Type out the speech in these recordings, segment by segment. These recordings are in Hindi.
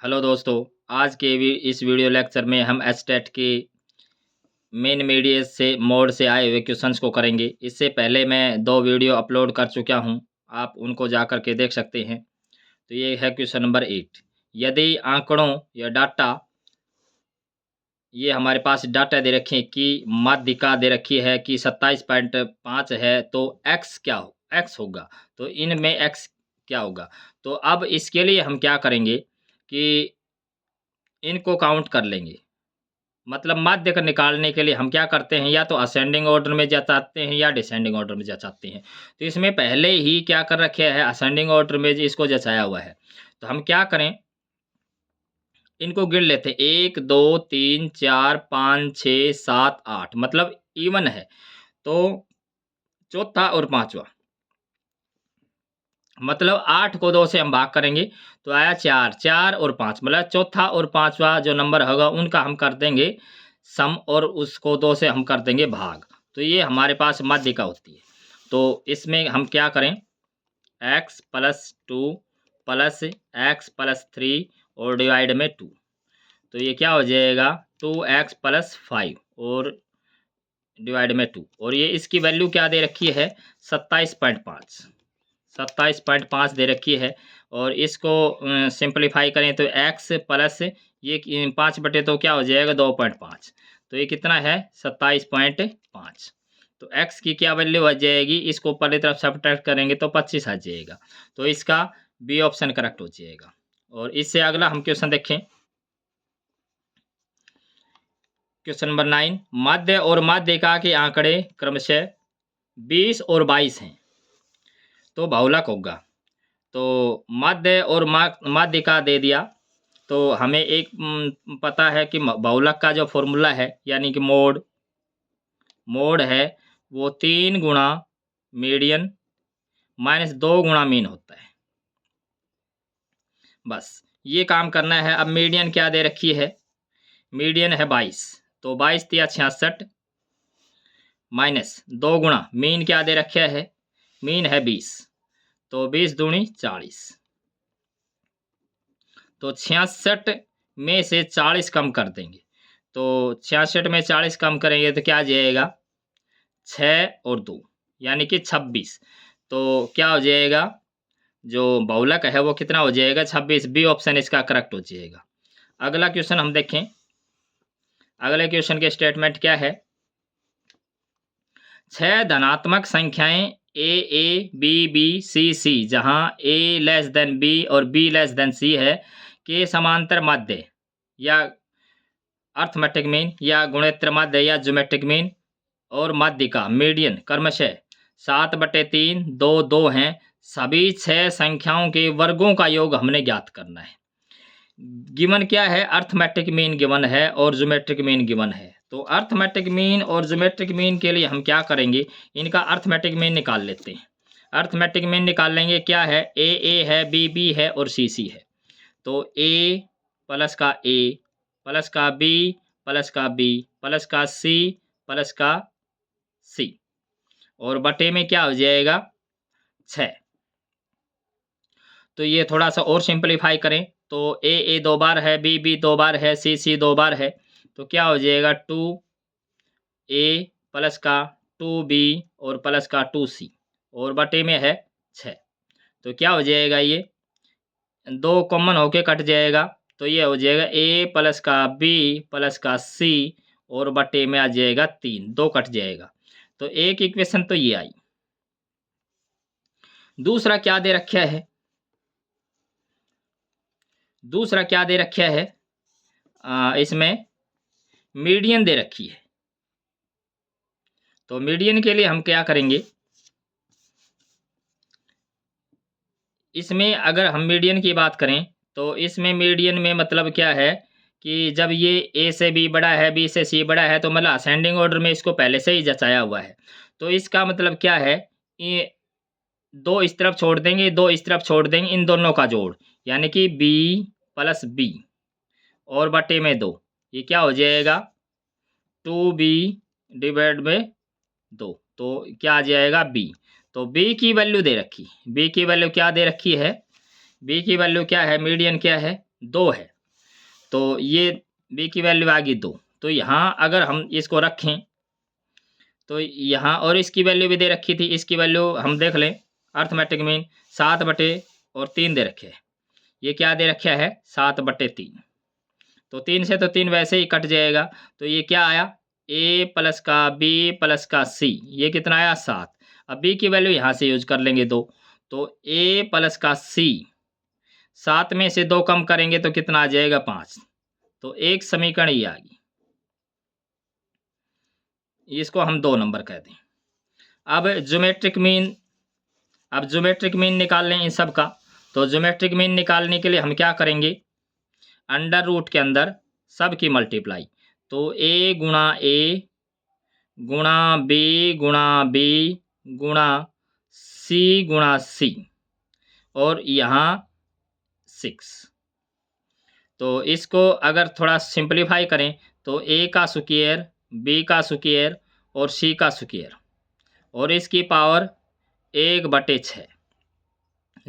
हेलो दोस्तों। आज के इस वीडियो लेक्चर में हम एस्टेट के मेन मीडिया से मोड से आए हुए क्वेश्चंस को करेंगे। इससे पहले मैं 2 वीडियो अपलोड कर चुका हूं, आप उनको जाकर के देख सकते हैं। तो ये है क्वेश्चन नंबर 8। यदि आंकड़ों या डाटा, ये हमारे पास डाटा दे रखे हैं कि माध्यिका दे रखी है कि 27.5 है, तो एक्स होगा। तो इनमें एक्स क्या होगा? तो अब इसके लिए हम क्या करेंगे कि इनको काउंट कर लेंगे। मतलब माध्य का निकालने के लिए हम क्या करते हैं, या तो असेंडिंग ऑर्डर में जताते हैं या डिसेंडिंग ऑर्डर में जताते हैं। तो इसमें पहले ही क्या कर रखे है, असेंडिंग ऑर्डर में इसको जचाया हुआ है। तो हम क्या करें, इनको गिन लेते हैं। 1 2 3 4 5 6 7 8, मतलब इवन है। तो चौथा और पांचवा, मतलब 8 को 2 से हम भाग करेंगे तो आया 4, 4 और 5, मतलब चौथा और पांचवा जो नंबर होगा उनका हम कर देंगे सम, और उसको 2 से हम कर देंगे भाग। तो ये हमारे पास माध्यिका होती है। तो इसमें हम क्या करें, x + 2 + x + 3 और डिवाइड में 2। तो ये क्या हो जाएगा, 2x + 5 और डिवाइड में 2। और ये इसकी वैल्यू क्या दे रखी है, 27.5। 27.5 दे रखी है। और इसको सिंपलीफाई करें तो x प्लस ये 5 बटे तो क्या हो जाएगा 2.5। तो ये कितना है 27.5। तो x की क्या वैल्यू आ जाएगी, इसको पहले तरफ सब्ट्रैक्ट करेंगे तो 25 आ जाएगा। तो इसका बी ऑप्शन करेक्ट हो जाएगा। और इससे अगला हम क्वेश्चन देखें, क्वेश्चन नंबर 9। माध्य और माध्यिका के आंकड़े क्रमशः 20 और 22 हैं, तो बहुलक होगा। तो माध्य और माध्यिका दे दिया। तो हमें एक पता है कि बहुलक का जो फॉर्मूला है, यानी कि मोड है वो 3 गुणा मीडियन माइनस 2 गुणा मीन होता है। बस ये काम करना है। अब मीडियन क्या दे रखी है, मीडियन है 22, तो 22 तिया 66 माइनस 2 गुणा मीन क्या दे रखा है, मीन है 20, तो 20 दूनी 40। तो 66 में से 40 कम कर देंगे। तो 66 में 40 कम करेंगे तो क्या आ जाएगा, 6 और 2 यानी कि 26। तो क्या हो जाएगा, जो बहुलक है वो कितना हो जाएगा, 26। बी ऑप्शन इसका करेक्ट हो जाएगा। अगला क्वेश्चन हम देखें। अगले क्वेश्चन के स्टेटमेंट क्या है, 6 धनात्मक संख्याएं ए बी बी सी सी, जहां a लेस देन बी और b लेस देन सी है, के समांतर माध्य या अर्थमेटिक मीन या गुणोत्तर माध्य या ज्योमेट्रिक मीन और माध्यिका मीडियन क्रमशः 7/3 2 2 हैं। सभी 6 संख्याओं के वर्गों का योग हमने ज्ञात करना है। गिवन क्या है, अर्थमेटिक मीन गिवन है और ज्योमेट्रिक मीन गिवन है। तो अर्थमेटिक मीन और ज्योमेट्रिक मीन के लिए हम क्या करेंगे, इनका अर्थमेटिक मीन निकाल लेते हैं। अर्थमेटिक मीन निकाल लेंगे। क्या है, ए है, बी है और सी है। तो ए प्लस का ए प्लस का बी प्लस का बी प्लस का सी प्लस का सी, और बटे में क्या हो जाएगा 6। तो ये थोड़ा सा और सिंपलीफाई करें तो ए 2 बार है, बी 2 बार है, सी 2 बार है। तो क्या हो जाएगा 2a प्लस का 2b और प्लस का 2c, और बटे में है 6। तो क्या हो जाएगा, ये 2 कॉमन होके कट जाएगा। तो ये हो जाएगा a प्लस का b प्लस का c और बटे में आ जाएगा 3, 2 कट जाएगा। तो एक इक्वेशन तो ये आई। दूसरा क्या दे रखा है, दूसरा क्या दे रखा है, इसमें मीडियन दे रखी है। तो मीडियन के लिए हम क्या करेंगे, इसमें अगर हम मीडियन की बात करें तो इसमें मीडियन में मतलब क्या है कि जब ये ए से बी बड़ा है, बी से सी बड़ा है, तो मतलब असेंडिंग ऑर्डर में इसको पहले से ही जचाया हुआ है। तो इसका मतलब क्या है, ये 2 इस तरफ छोड़ देंगे, 2 इस तरफ छोड़ देंगे, इन दोनों का जोड़, यानी कि बी प्लस बी और बटे में 2। ये क्या हो जाएगा 2b डिवाइड में 2। तो क्या आ जाएगा b। तो b की वैल्यू दे रखी, b की वैल्यू क्या दे रखी है, b की वैल्यू क्या है, मीडियन क्या है 2 है। तो ये बी की वैल्यू आ गई 2। तो यहाँ अगर हम इसको रखें तो यहाँ और इसकी वैल्यू भी दे रखी थी, इसकी वैल्यू हम देख लें। अर्थमेटिक मीन 7/3 दे रखे है। ये क्या दे रखा है 7/3। तो 3 से तो 3 वैसे ही कट जाएगा। तो ये क्या आया ए प्लस का बी प्लस का सी, ये कितना आया 7। अब बी की वैल्यू यहाँ से यूज कर लेंगे 2। तो ए प्लस का सी, 7 में से 2 कम करेंगे तो कितना आ जाएगा 5। तो एक समीकरण ये आ गई, इसको हम 2 नंबर कहते हैं। अब ज्योमेट्रिक मीन निकाल लें इन सब का। तो ज्योमेट्रिक मीन निकालने के लिए हम क्या करेंगे, अंडर रूट के अंदर सब की मल्टीप्लाई। तो ए गुणा बी गुणा सी और यहाँ 6। तो इसको अगर थोड़ा सिंपलीफाई करें तो ए का स्क्वायर, बी का स्क्वायर और सी का स्क्वायर और इसकी पावर 1/6।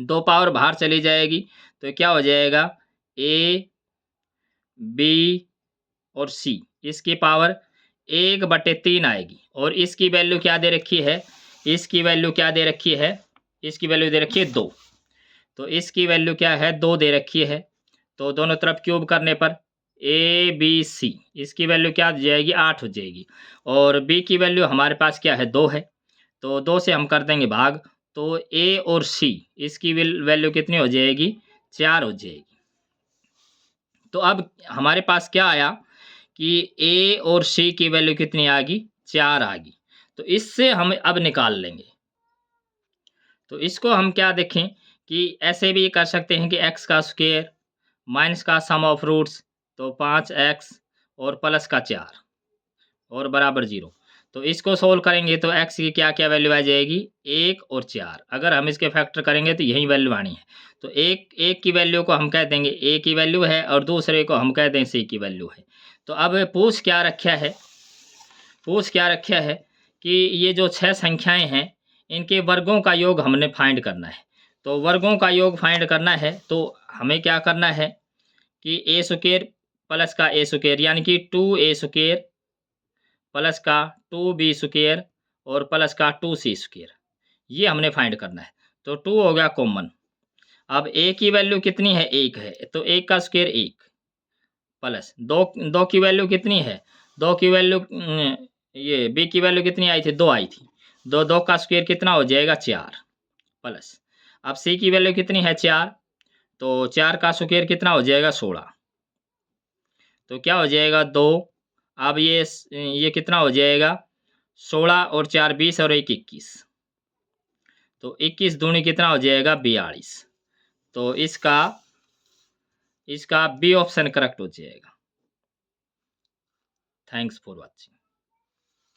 2 पावर बाहर चली जाएगी तो क्या हो जाएगा ए बी और सी, इसकी पावर 1/3 आएगी। और इसकी वैल्यू क्या दे रखी है, इसकी वैल्यू दे रखी है 2। तो इसकी वैल्यू क्या है 2 दे रखी है। तो दोनों तरफ क्यूब करने पर ए बी सी, इसकी वैल्यू क्या हो जाएगी 8 हो जाएगी। और बी की वैल्यू हमारे पास क्या है 2 है। तो 2 से हम कर देंगे भाग। तो ए और सी, इसकी वैल्यू कितनी हो जाएगी 4 हो जाएगी। तो अब हमारे पास क्या आया कि ए और सी की वैल्यू कितनी आ गई 4 आ गई। तो इससे हम अब निकाल लेंगे। तो इसको हम क्या देखें कि ऐसे भी कर सकते हैं कि x का स्क्वायर माइनस का सम ऑफ रूट्स, तो 5x और प्लस का 4 और बराबर 0। तो इसको सोल्व करेंगे तो x की क्या क्या वैल्यू आ जाएगी 1 और 4। अगर हम इसके फैक्टर करेंगे तो यही वैल्यू आनी है। तो एक की वैल्यू को हम कह देंगे a की वैल्यू है और दूसरे को हम कह दें c की वैल्यू है। तो अब पूछ क्या रखा है कि ये जो 6 संख्याएं हैं इनके वर्गों का योग हमने फाइंड करना है। तो वर्गों का योग फाइंड करना है तो हमें क्या करना है कि ए स्क्वायर प्लस का ए स्क्वायर यानी कि 2a स्क्वायर प्लस का 2b स्क्वायर और प्लस का 2c स्क्वायर, ये हमने फाइंड करना है। तो 2 हो गया कॉमन। अब a की वैल्यू कितनी है 1 है, तो 1 का स्क्वायर 1 प्लस 2 की वैल्यू कितनी है 2 की वैल्यू ये b की वैल्यू कितनी आई थी 2 आई थी। 2 का स्क्वायर कितना हो जाएगा 4 प्लस। अब c की वैल्यू कितनी है 4, तो 4 का स्क्वायर कितना हो जाएगा 16। तो क्या हो जाएगा 2। अब ये कितना हो जाएगा 16 और 4 20 और 1 21। तो 21 दूनी कितना हो जाएगा 42। तो इसका बी ऑप्शन करेक्ट हो जाएगा। Thanks for watching.